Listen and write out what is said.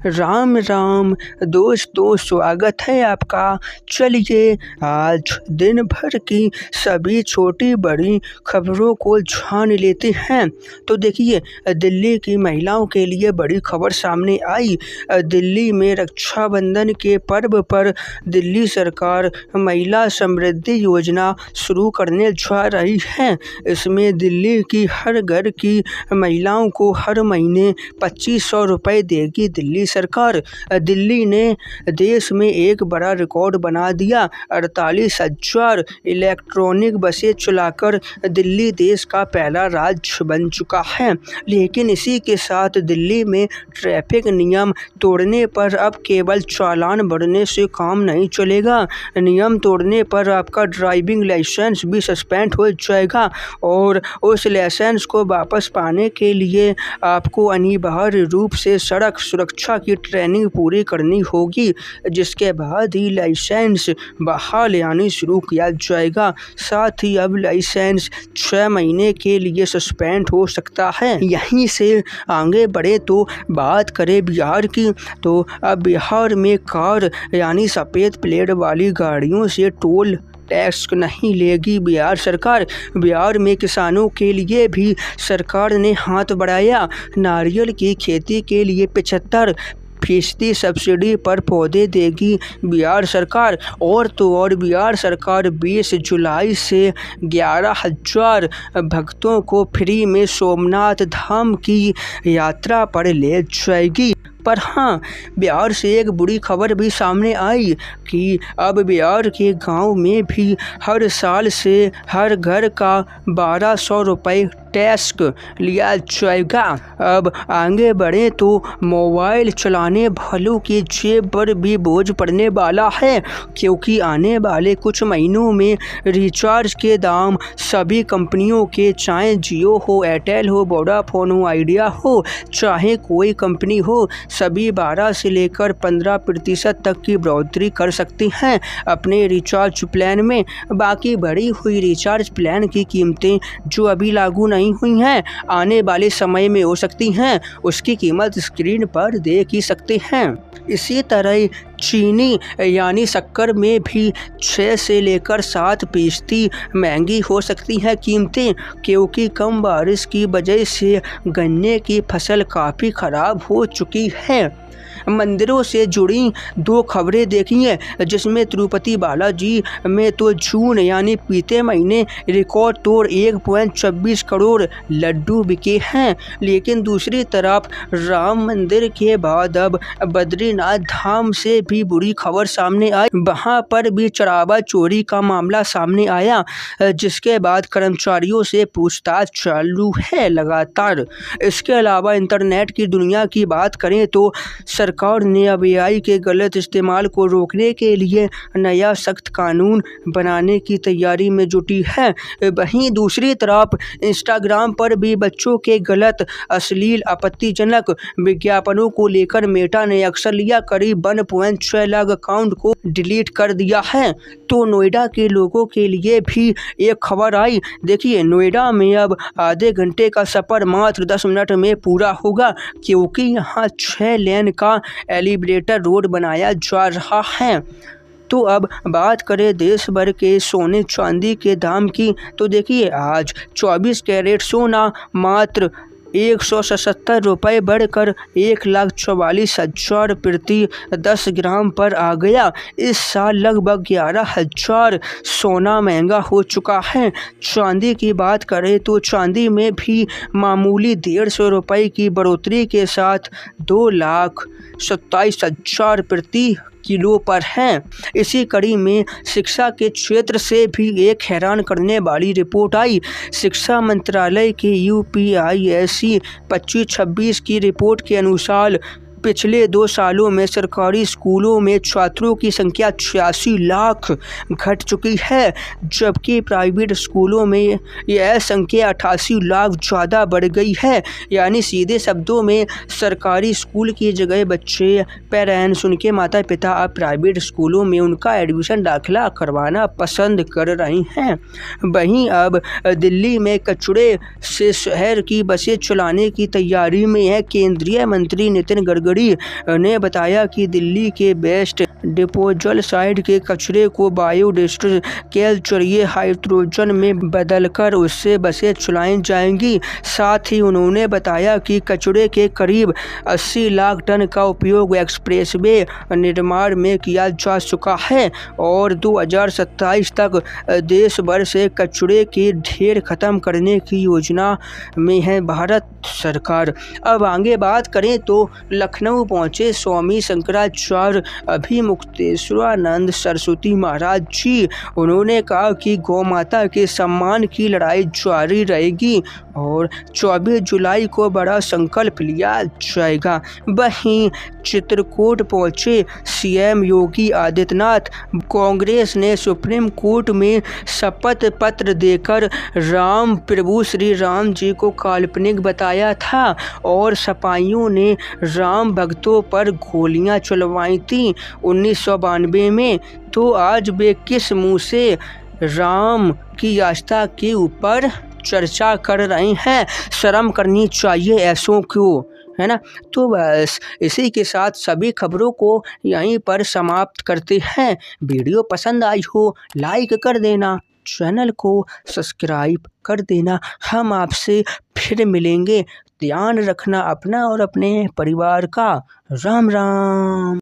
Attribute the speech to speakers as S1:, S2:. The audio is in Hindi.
S1: राम राम दोस्तों, स्वागत है आपका। चलिए आज दिन भर की सभी छोटी बड़ी खबरों को जान लेते हैं। तो देखिए, दिल्ली की महिलाओं के लिए बड़ी खबर सामने आई। दिल्ली में रक्षाबंधन के पर्व पर दिल्ली सरकार महिला समृद्धि योजना शुरू करने जा रही है। इसमें दिल्ली की हर घर की महिलाओं को हर महीने 2500 रुपये देगी दिल्ली सरकार। दिल्ली ने देश में एक बड़ा रिकॉर्ड बना दिया। 48,000 इलेक्ट्रॉनिक बसें चलाकर दिल्ली देश का पहला राज्य बन चुका है। लेकिन इसी के साथ दिल्ली में ट्रैफिक नियम तोड़ने पर अब केवल चालान भरने से काम नहीं चलेगा। नियम तोड़ने पर आपका ड्राइविंग लाइसेंस भी सस्पेंड हो जाएगा और उस लाइसेंस को वापस पाने के लिए आपको अनिवार्य रूप से सड़क सुरक्षा की ट्रेनिंग पूरी करनी होगी, जिसके बाद ही लाइसेंस बहाल यानी शुरू किया जाएगा। साथ ही अब लाइसेंस 6 महीने के लिए सस्पेंड हो सकता है। यहीं से आगे बढ़े तो बात करें बिहार की, तो अब बिहार में कार यानी सफ़ेद प्लेट वाली गाड़ियों से टोल टैक्स नहीं लेगी बिहार सरकार। बिहार में किसानों के लिए भी सरकार ने हाथ बढ़ाया। नारियल की खेती के लिए 75% सब्सिडी पर पौधे देगी बिहार सरकार। और तो और बिहार सरकार 20 जुलाई से 11,000 भक्तों को फ्री में सोमनाथ धाम की यात्रा पर ले जाएगी। पर हाँ, बिहार से एक बुरी खबर भी सामने आई कि अब बिहार के गांव में भी हर साल से हर घर का 1200 रुपये टैक्स लिया जाएगा। अब आगे बढ़े तो मोबाइल चलाने वालों की जेब पर भी बोझ पड़ने वाला है, क्योंकि आने वाले कुछ महीनों में रिचार्ज के दाम सभी कंपनियों के, चाहे जियो हो, एयरटेल हो, वोडाफोन हो, आइडिया हो, चाहे कोई कंपनी हो, सभी 12 से लेकर 15% तक की बढ़ोतरी कर सकती हैं अपने रिचार्ज प्लान में। बाकी बढ़ी हुई रिचार्ज प्लान की कीमतें जो अभी लागू नहीं हुई हैं, आने वाले समय में हो सकती हैं। उसकी कीमत स्क्रीन पर देख ही सकते हैं। इसी तरह चीनी यानी शक्कर में भी 6 से लेकर 7% महंगी हो सकती हैं कीमतें, क्योंकि कम बारिश की वजह से गन्ने की फसल काफ़ी ख़राब हो चुकी है। मंदिरों से जुड़ी 2 खबरें देखिए, जिसमें तिरुपति बालाजी में तो जून यानी बीते महीने रिकॉर्ड तोड़ 1.26 करोड़ लड्डू बिके हैं। लेकिन दूसरी तरफ राम मंदिर के बाद अब बद्रीनाथ धाम से भी बुरी खबर सामने आई। वहां पर भी चढ़ावा चोरी का मामला सामने आया, जिसके बाद कर्मचारियों से पूछताछ चालू है लगातार। इसके अलावा इंटरनेट की दुनिया की बात करें तो सरकार ने अब AI के गलत इस्तेमाल को रोकने के लिए नया सख्त कानून बनाने की तैयारी में जुटी है। वहीं दूसरी तरफ इंस्टाग्राम पर भी बच्चों के गलत, अश्लील, आपत्तिजनक विज्ञापनों को लेकर मेटा ने एक्शन लिया। करीब 1.6 लाख अकाउंट को डिलीट कर दिया है। तो नोएडा के लोगों के लिए भी एक खबर आई। देखिए, नोएडा में अब आधे घंटे का सफ़र मात्र 10 मिनट में पूरा होगा, क्योंकि यहाँ 6 लेन का एलिवेटेड रोड बनाया जा रहा है। तो अब बात करें देश भर के सोने चांदी के दाम की, तो देखिए आज 24 कैरेट सोना मात्र 177 रुपये बढ़कर 1,44,000 प्रति 10 ग्राम पर आ गया। इस साल लगभग 11,000 सोना महंगा हो चुका है। चांदी की बात करें तो चांदी में भी मामूली 150 रुपये की बढ़ोतरी के साथ 2,27,000 प्रति किलो पर हैं। इसी कड़ी में शिक्षा के क्षेत्र से भी एक हैरान करने वाली रिपोर्ट आई। शिक्षा मंत्रालय के UPSC 25-26 की रिपोर्ट के अनुसार पिछले 2 सालों में सरकारी स्कूलों में छात्रों की संख्या 86 लाख घट चुकी है, जबकि प्राइवेट स्कूलों में यह संख्या 88 लाख ज़्यादा बढ़ गई है। यानी सीधे शब्दों में सरकारी स्कूल की जगह बच्चे, पेरेंट्स, उनके माता पिता अब प्राइवेट स्कूलों में उनका एडमिशन दाखिला करवाना पसंद कर रहे हैं। वहीं अब दिल्ली में कचड़े से शहर की बसें चलाने की तैयारी में है। केंद्रीय मंत्री नितिन गडकरी हेगड़े ने बताया कि दिल्ली के वेस्ट डिस्पोजल साइट के कचरे को बायोडिस्टर के जरिए हाइड्रोजन में बदलकर उससे बसें चलाई जाएंगी। साथ ही उन्होंने बताया कि कचरे के करीब 80 लाख टन का उपयोग एक्सप्रेसवे निर्माण में किया जा चुका है और 2027 तक देश भर से कचरे के ढेर खत्म करने की योजना में है भारत सरकार। अब आगे बात करें तो लखनऊ पहुंचे स्वामी शंकराचार्य अभिमुक्तेश्वरानंद सरस्वती महाराज जी। उन्होंने कहा कि गौ माता के सम्मान की लड़ाई जारी रहेगी और 24 जुलाई को बड़ा संकल्प लिया जाएगा। वहीं चित्रकूट पहुंचे सीएम योगी आदित्यनाथ। कांग्रेस ने सुप्रीम कोर्ट में शपथ पत्र देकर राम प्रभु श्री राम जी को काल्पनिक बताया था और सपाइयों ने राम भक्तों पर गोलियां चलवाई थी 1992 में। तो आज वे किस मुंह से राम की आस्था के ऊपर चर्चा कर रहे हैं? शर्म करनी चाहिए ऐसों को, है ना। तो बस इसी के साथ सभी खबरों को यहीं पर समाप्त करते हैं। वीडियो पसंद आई हो लाइक कर देना, चैनल को सब्सक्राइब कर देना। हम आपसे फिर मिलेंगे। ध्यान रखना अपना और अपने परिवार का। राम राम।